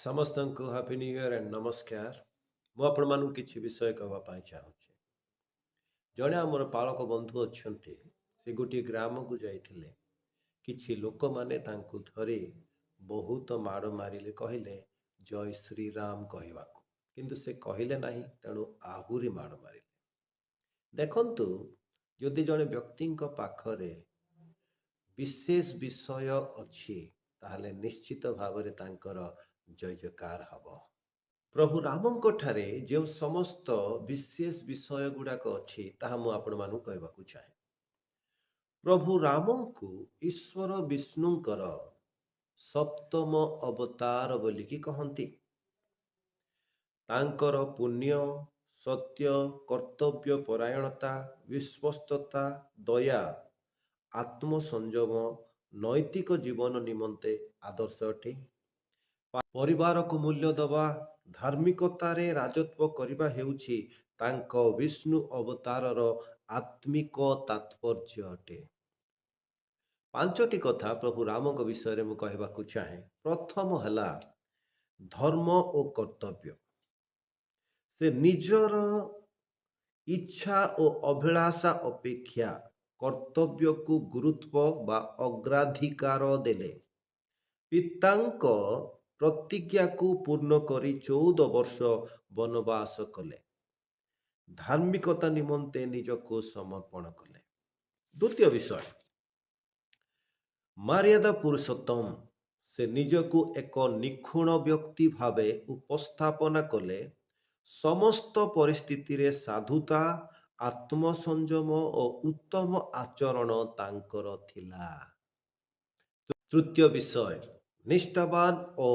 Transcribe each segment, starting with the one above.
ସମସ୍ତଙ୍କୁ happy new year and ନମସ୍କାର। ମୁଁ ଆପଣମାନଙ୍କୁ କିଛି ବିଷୟ କହିବା ପାଇଁ ଚାହୁଁଛି। ଜଣେ ଆମର ପାଳକ ବନ୍ଧୁ ଅଛନ୍ତି, ସେ ଗୋଟିଏ ଗ୍ରାମକୁ ଯାଇଥିଲେ। କିଛି ଲୋକମାନେ ତାଙ୍କୁ ଧରି ବହୁତ ମାଡ଼ ମାରିଲେ, କହିଲେ ଜୟ ଶ୍ରୀରାମ କହିବାକୁ, କିନ୍ତୁ ସେ କହିଲେ ନାହିଁ, ତେଣୁ ଆହୁରି ମାଡ଼ ମାରିଲେ। ଦେଖନ୍ତୁ, ଯଦି ଜଣେ ବ୍ୟକ୍ତିଙ୍କ ପାଖରେ ବିଶେଷ ବିଷୟ ଅଛି, ତାହେଲେ ନିଶ୍ଚିତ ଭାବରେ ତାଙ୍କର ଜୟ ଜୟକାର ହବ। ପ୍ରଭୁ ରାମଙ୍କ ଠାରେ ଯେଉଁ ସମସ୍ତ ବିଶେଷ ବିଷୟ ଗୁଡ଼ାକ ଅଛି, ତାହା ମୁଁ ଆପଣମାନଙ୍କୁ କହିବାକୁ ଚାହେଁ। ପ୍ରଭୁ ରାମଙ୍କୁ ଈଶ୍ୱର ବିଷ୍ଣୁଙ୍କର ସପ୍ତମ ଅବତାର ବୋଲିକି କହନ୍ତି। ତାଙ୍କର ପୁଣ୍ୟ, ସତ୍ୟ, କର୍ତ୍ତବ୍ୟ ପରାୟଣତା, ବିଶ୍ୱସ୍ତତା, ଦୟା, ଆତ୍ମସଂଯମ ନୈତିକ ଜୀବନ ନିମନ୍ତେ ଆଦର୍ଶ ଅଟେ। ପରିବାରକୁ ମୂଲ୍ୟ ଦେବା, ଧାର୍ମିକତାରେ ରାଜତ୍ୱ କରିବା ହେଉଛି ତାଙ୍କ ବିଷ୍ଣୁ ଅବତାରର ଆତ୍ମିକ ତାତ୍ପର୍ଯ୍ୟ ଅଟେ। ପାଞ୍ଚଟି କଥା ପ୍ରଭୁ ରାମଙ୍କ ବିଷୟରେ ମୁଁ କହିବାକୁ ଚାହେଁ। ପ୍ରଥମ ହେଲା ଧର୍ମ ଓ କର୍ତ୍ତବ୍ୟ। ସେ ନିଜର ଇଚ୍ଛା ଓ ଅଭିଳାଷା ଅପେକ୍ଷା କର୍ତ୍ତବ୍ୟକୁ ଗୁରୁତ୍ୱ ବା ଅଗ୍ରାଧିକାର ଦେଲେ। ପିତାଙ୍କ ପ୍ରତିଜ୍ଞାକୁ ପୂର୍ଣ୍ଣ କରି 14 ବର୍ଷ ବନବାସ କଲେ। ଧାର୍ମିକତା ନିମନ୍ତେ ନିଜକୁ ସମର୍ପଣ କଲେ। ଦ୍ୱିତୀୟ ବିଷୟ, ମର୍ଯ୍ୟାଦା ପୁରୁଷୋତ୍ତମ। ସେ ନିଜକୁ ଏକ ନିଖୁଣ ବ୍ୟକ୍ତି ଭାବେ ଉପସ୍ଥାପନା କଲେ। ସମସ୍ତ ପରିସ୍ଥିତିରେ ସାଧୁତା, ଆତ୍ମସଂଯମ ଓ ଉତ୍ତମ ଆଚରଣ ତାଙ୍କର ଥିଲା। ତୃତୀୟ ବିଷୟ, ନିଷ୍ଠାବାନ ଓ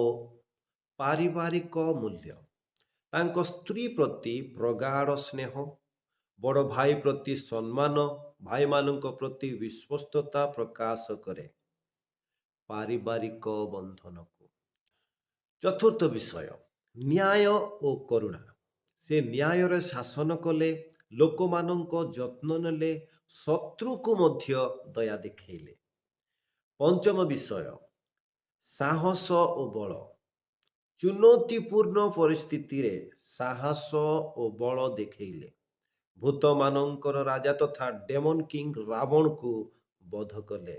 ପାରିବାରିକ ମୂଲ୍ୟ। ତାଙ୍କ ସ୍ତ୍ରୀ ପ୍ରତି ପ୍ରଗାଢ଼ ସ୍ନେହ, ବଡ଼ ଭାଇ ପ୍ରତି ସମ୍ମାନ, ଭାଇମାନଙ୍କ ପ୍ରତି ବିଶ୍ୱସ୍ତତା ପ୍ରକାଶ କରେ। ପାରିବାରିକ ବନ୍ଧନକୁ। ଚତୁର୍ଥ ବିଷୟ, ନ୍ୟାୟ ଓ କରୁଣା। ସେ ନ୍ୟାୟରେ ଶାସନ କଲେ, ଲୋକମାନଙ୍କ ଯତ୍ନ ନେଲେ, ଶତ୍ରୁକୁ ମଧ୍ୟ ଦୟା ଦେଖେଇଲେ। ପଞ୍ଚମ ବିଷୟ, ସାହସ ଓ ବଳ। ଚୁନୌତିପୂର୍ଣ୍ଣ ପରିସ୍ଥିତିରେ ସାହସ ଓ ବଳ ଦେଖେଇଲେ। ଭୂତମାନଙ୍କର ରାଜା ତଥା ଡେମନ୍ କିଙ୍ଗ ରାବଣକୁ ବଧ କଲେ,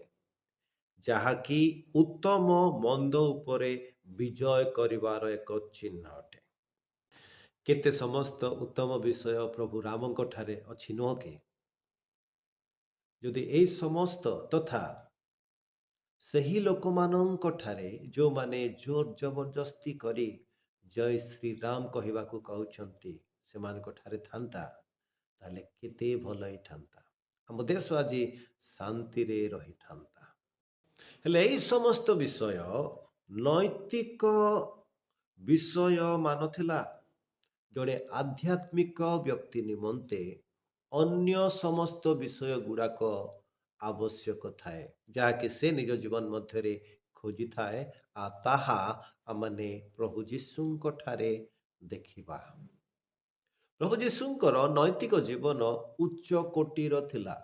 ଯାହାକି ଉତ୍ତମ ମନ୍ଦ ଉପରେ ବିଜୟ କରିବାର ଏକ ଚିହ୍ନ ଅଟେ। କେତେ ସମସ୍ତ ଉତ୍ତମ ବିଷୟ ପ୍ରଭୁ ରାମଙ୍କ ଠାରେ ଅଛି, ନୁହଁ କି? ଯଦି ଏହି ସମସ୍ତ ତଥା ସେହି ଲୋକମାନଙ୍କ ଠାରେ ଯେଉଁମାନେ ଜୋର ଜବରଦସ୍ତି କରି ଜୟ ଶ୍ରୀରାମ କହିବାକୁ କହୁଛନ୍ତି, ସେମାନଙ୍କ ଠାରେ ଥାନ୍ତା, ତାହେଲେ କେତେ ଭଲ ହେଇଥାନ୍ତା। ଆମ ଦେଶ ଆଜି ଶାନ୍ତିରେ ରହିଥାନ୍ତା। ହେଲେ ଏହି ସମସ୍ତ ବିଷୟ ନୈତିକ ବିଷୟ ମାନ ଥିଲା। ଜଣେ ଆଧ୍ୟାତ୍ମିକ ବ୍ୟକ୍ତି ନିମନ୍ତେ ଅନ୍ୟ ସମସ୍ତ ବିଷୟ ଗୁଡ଼ାକ ଆବଶ୍ୟକ ଥାଏ, ଯାହାକି ସେ ନିଜ ଜୀବନ ମଧ୍ୟରେ ଖୋଜିଥାଏ। ଆଉ ତାହା ଆମେ ପ୍ରଭୁ ଯୀଶୁଙ୍କ ଠାରେ ଦେଖିବା। ପ୍ରଭୁ ଯୀଶୁଙ୍କର ନୈତିକ ଜୀବନ ଉଚ୍ଚ କୋଟିର ଥିଲା।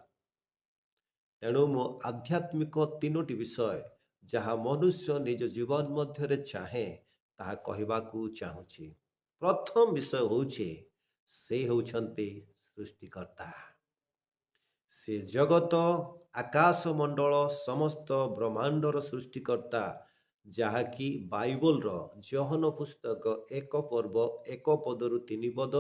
ତେଣୁ ମୁଁ ଆଧ୍ୟାତ୍ମିକ ତିନୋଟି ବିଷୟ, ଯାହା ମନୁଷ୍ୟ ନିଜ ଜୀବନ ମଧ୍ୟରେ ଚାହେଁ, ତାହା କହିବାକୁ ଚାହୁଁଛି। ପ୍ରଥମ ବିଷୟ ହେଉଛି, ସେ ହେଉଛନ୍ତି ସୃଷ୍ଟିକର୍ତ୍ତା। ସେ ଜଗତ, ଆକାଶ ମଣ୍ଡଳ, ସମସ୍ତ ବ୍ରହ୍ମାଣ୍ଡର ସୃଷ୍ଟିକର୍ତ୍ତା, ଯାହାକି ବାଇବଲର ଯୋହନ ପୁସ୍ତକ 1 ପର୍ବ 1 ପଦରୁ 3 ପଦ,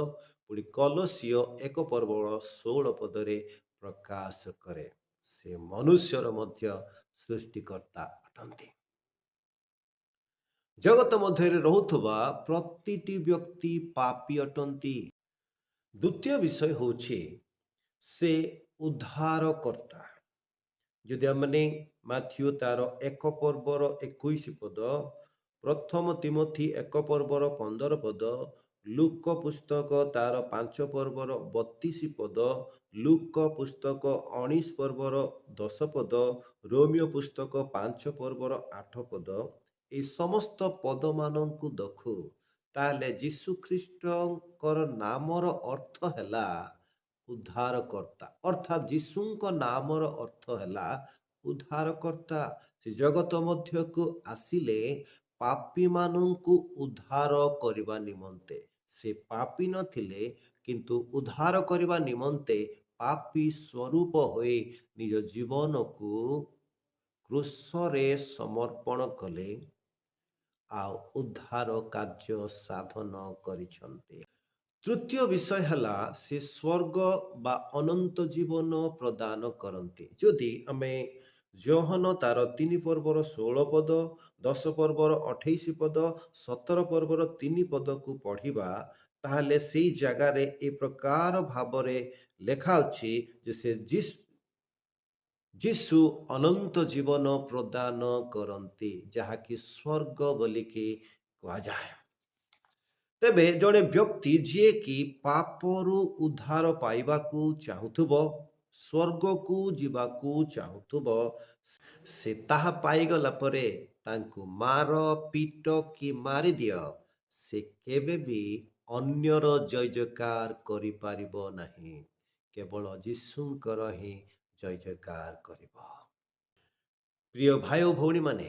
ପୁଣି କଲୋସିୟ 1 ପର୍ବର 16 ପଦରେ ପ୍ରକାଶ କରେ। ସେ ମନୁଷ୍ୟର ମଧ୍ୟ ସୃଷ୍ଟିକର୍ତ୍ତା ଅଟନ୍ତି। ଜଗତ ମଧ୍ୟରେ ରହୁଥିବା ପ୍ରତିଟି ବ୍ୟକ୍ତି ପାପୀ ଅଟନ୍ତି। ଦ୍ୱିତୀୟ ବିଷୟ ହେଉଛି, ସେ ଉଦ୍ଧାରକର୍ତ୍ତା। ଯଦି ଆମେ ମାଥ୍ୟୁ ତାର 1 ପର୍ବର 21 ପଦ, ପ୍ରଥମ ତିମୋଥୀ 1 ପର୍ବର 15 ପଦ, ଲୁକ ପୁସ୍ତକ ତାର 5 ପର୍ବର 32 ପଦ, ଲୁକ ପୁସ୍ତକ 19 ପର୍ବର 10 ପଦ, ରୋମିଓ ପୁସ୍ତକ 5 ପର୍ବର 8 ପଦ, এই ସମସ୍ତ ପଦମାନଙ୍କୁ ଦେଖୁ, ତାହେଲେ ଯୀଶୁ ଖ୍ରୀଷ୍ଟଙ୍କର ନାମର ଅର୍ଥ ହେଲା ଉଦ୍ଧାରକର୍ତ୍ତା। ଅର୍ଥାତ୍ ଯୀଶୁଙ୍କ ନାମର ଅର୍ଥ ହେଲା ଉଦ୍ଧାରକର୍ତ୍ତା। ସେ ଜଗତ ମଧ୍ୟକୁ ଆସିଲେ ପାପୀମାନଙ୍କୁ ଉଦ୍ଧାର କରିବା ନିମନ୍ତେ। ସେ ପାପୀ ନଥିଲେ, କିନ୍ତୁ ଉଦ୍ଧାର କରିବା ନିମନ୍ତେ ପାପୀ ସ୍ୱରୂପ ହୋଇ ନିଜ ଜୀବନକୁ କ୍ରୁଶରେ ସମର୍ପଣ କଲେ ଆଉ ଉଦ୍ଧାର କାର୍ଯ୍ୟ ସାଧନ କରିଛନ୍ତି। ତୃତୀୟ ବିଷୟ ହେଲା, ସେ ସ୍ୱର୍ଗ ବା ଅନନ୍ତ ଜୀବନ ପ୍ରଦାନ କରନ୍ତି। ଯଦି ଆମେ ଯୋହନ ତାର 3 ପର୍ବର 16 ପଦ, 10 ପର୍ବର 28 ପଦ, 17 ପର୍ବର 3 ପଦକୁ ପଢ଼ିବା, ତାହେଲେ ସେଇ ଜାଗାରେ ଏ ପ୍ରକାର ଭାବରେ ଲେଖା ଅଛି ଯେ ସେ ଯୀଶୁ ଅନନ୍ତ ଜୀବନ ପ୍ରଦାନ କରନ୍ତି, ଯାହାକି ସ୍ୱର୍ଗ ବୋଲିକି କୁହାଯାଏ। ତେବେ ଜଣେ ବ୍ୟକ୍ତି ଯିଏକି ପାପରୁ ଉଦ୍ଧାର ପାଇବାକୁ ଚାହୁଁଥିବ, ସ୍ୱର୍ଗକୁ ଯିବାକୁ ଚାହୁଁଥିବ, ସେ ତାହା ପାଇଗଲା ପରେ ତାଙ୍କୁ ମାର, ପିଟ କି ମାରିଦିଅ, ସେ କେବେ ବି ଅନ୍ୟର ଜୟ ଜୟକାର କରିପାରିବ ନାହିଁ। କେବଳ ଯୀଶୁଙ୍କର ହିଁ ଜୟ ଜୟକାର କରିବ। ପ୍ରିୟ ଭାଇ ଓ ଭଉଣୀମାନେ,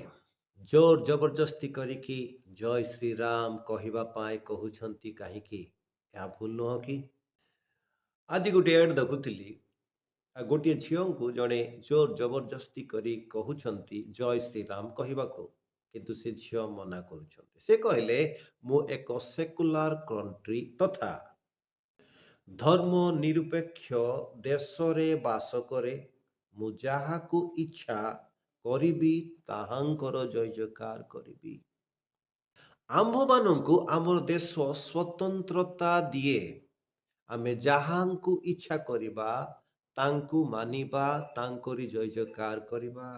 ଜୋର ଜବରଦସ୍ତି କରିକି ଜୟ ଶ୍ରୀରାମ କହିବା ପାଇଁ କହୁଛନ୍ତି କାହିଁକି? ଏହା ଭୁଲ ନୁହଁ କି? ଆଜି ଗୋଟିଏ ଆଡ୍ ଦେଖୁଥିଲି, ଗୋଟିଏ ଝିଅଙ୍କୁ ଜଣେ ଜୋର ଜବରଦସ୍ତି କରି କହୁଛନ୍ତି ଜୟ ଶ୍ରୀରାମ କହିବାକୁ, କିନ୍ତୁ ସେ ଝିଅ ମନା କରୁଛନ୍ତି। ସେ କହିଲେ, ମୁଁ ଏକ ସେକୁଲାର କଣ୍ଟ୍ରି ତଥା ଧର୍ମ ନିରପେକ୍ଷ ଦେଶରେ ବାସ କରେ। ମୁଁ ଯାହାକୁ ଇଚ୍ଛା କରିବି ତାହାଙ୍କର ଜୟ ଜୟକାର କରିବି। ଆମ୍ଭମାନଙ୍କୁ ଆମର ଦେଶ ସ୍ୱତନ୍ତ୍ରତା ଦିଏ। ଆମେ ଯାହାଙ୍କୁ ଇଚ୍ଛା କରିବା ତାଙ୍କୁ ମାନିବା, ତାଙ୍କରି ଜୟ ଜୟକାର କରିବା।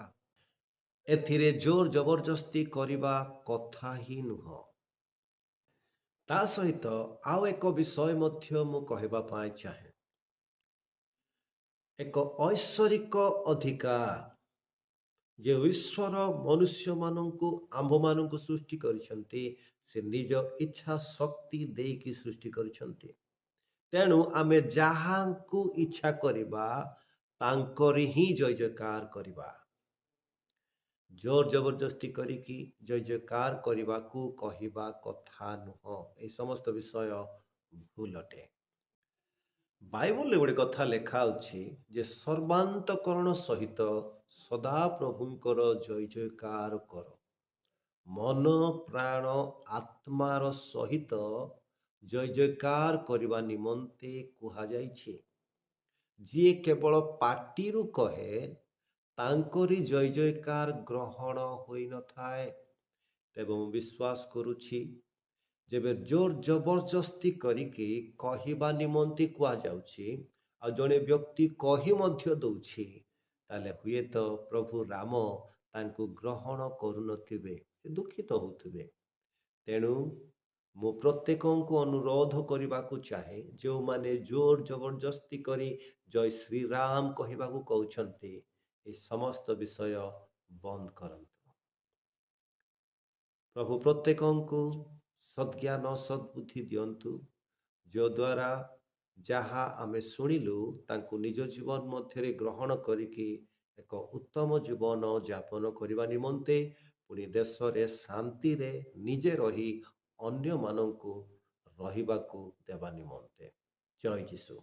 ଏଥିରେ ଜୋର ଜବରଦସ୍ତି କରିବା କଥା ହିଁ ନୁହଁ। ତା ସହିତ ଆଉ ଏକ ବିଷୟ ମଧ୍ୟ ମୁଁ କହିବା ପାଇଁ ଚାହେଁ। ଏକ ଐଶ୍ୱରିକ ଅଧିକାର, ଯେ ଈଶ୍ୱର ମନୁଷ୍ୟମାନଙ୍କୁ ଆମ୍ଭମାନଙ୍କୁ ସୃଷ୍ଟି କରିଛନ୍ତି, ସେ ନିଜ ଇଚ୍ଛା ଶକ୍ତି ଦେଇକି ସୃଷ୍ଟି କରିଛନ୍ତି। ତେଣୁ ଆମେ ଯାହାଙ୍କୁ ଇଚ୍ଛା କରିବା ତାଙ୍କରି ହିଁ ଜୟ ଜୟକାର କରିବା। ଜୋର ଜବରଦସ୍ତି କରିକି ଜୟ ଜୟକାର କରିବାକୁ କହିବା କଥା ନୁହଁ। এই ସମସ୍ତ ବିଷୟ ଭୁଲ ଅଟେ। ବାଇବଲରେ ଗୋଟେ କଥା ଲେଖା ଅଛି ଯେ ସର୍ବାନ୍ତକରଣ ସହିତ ସଦାପ୍ରଭୁଙ୍କର ଜୟ ଜୟକାର କର। ମନ, ପ୍ରାଣ, ଆତ୍ମାର ସହିତ ଜୟ ଜୟକାର କରିବା ନିମନ୍ତେ କୁହାଯାଇଛି। ଯିଏ କେବଳ ପାଟିରୁ କହେ ତାଙ୍କରି ଜୟ ଜୟକାର ଗ୍ରହଣ ହୋଇନଥାଏ। ତେବେ ମୁଁ ବିଶ୍ୱାସ କରୁଛି, ଯେବେ ଜୋର ଜବରଦସ୍ତି କରିକି କହିବା ନିମନ୍ତେ କୁହାଯାଉଛି ଆଉ ଜଣେ ବ୍ୟକ୍ତି କହି ମଧ୍ୟ ଦଉଛି, ତାହେଲେ ହୁଏତ ପ୍ରଭୁ ରାମ ତାଙ୍କୁ ଗ୍ରହଣ କରୁନଥିବେ, ସେ ଦୁଃଖିତ ହେଉଥିବେ। ତେଣୁ ମୁଁ ପ୍ରତ୍ୟେକଙ୍କୁ ଅନୁରୋଧ କରିବାକୁ ଚାହେଁ, ଯେଉଁମାନେ ଜୋର ଜବରଦସ୍ତି କରି ଜୟ ଶ୍ରୀରାମ କହିବାକୁ କହୁଛନ୍ତି, ଏ ସମସ୍ତ ବିଷୟ ବନ୍ଦ କରନ୍ତୁ। ପ୍ରଭୁ ପ୍ରତ୍ୟେକଙ୍କୁ ସଦ୍ଜ୍ଞାନ ସଦ୍ବୁଦ୍ଧି ଦିଅନ୍ତୁ, ଯଦ୍ୱାରା ଯାହା ଆମେ ଶୁଣିଲୁ ତାଙ୍କୁ ନିଜ ଜୀବନ ମଧ୍ୟରେ ଗ୍ରହଣ କରିକି ଏକ ଉତ୍ତମ ଜୀବନ ଯାପନ କରିବା ନିମନ୍ତେ, ପୁଣି ଦେଶରେ ଶାନ୍ତିରେ ନିଜେ ରହି ଅନ୍ୟମାନଙ୍କୁ ରହିବାକୁ ଦେବା ନିମନ୍ତେ। ଜୟ ଯୀଶୁ।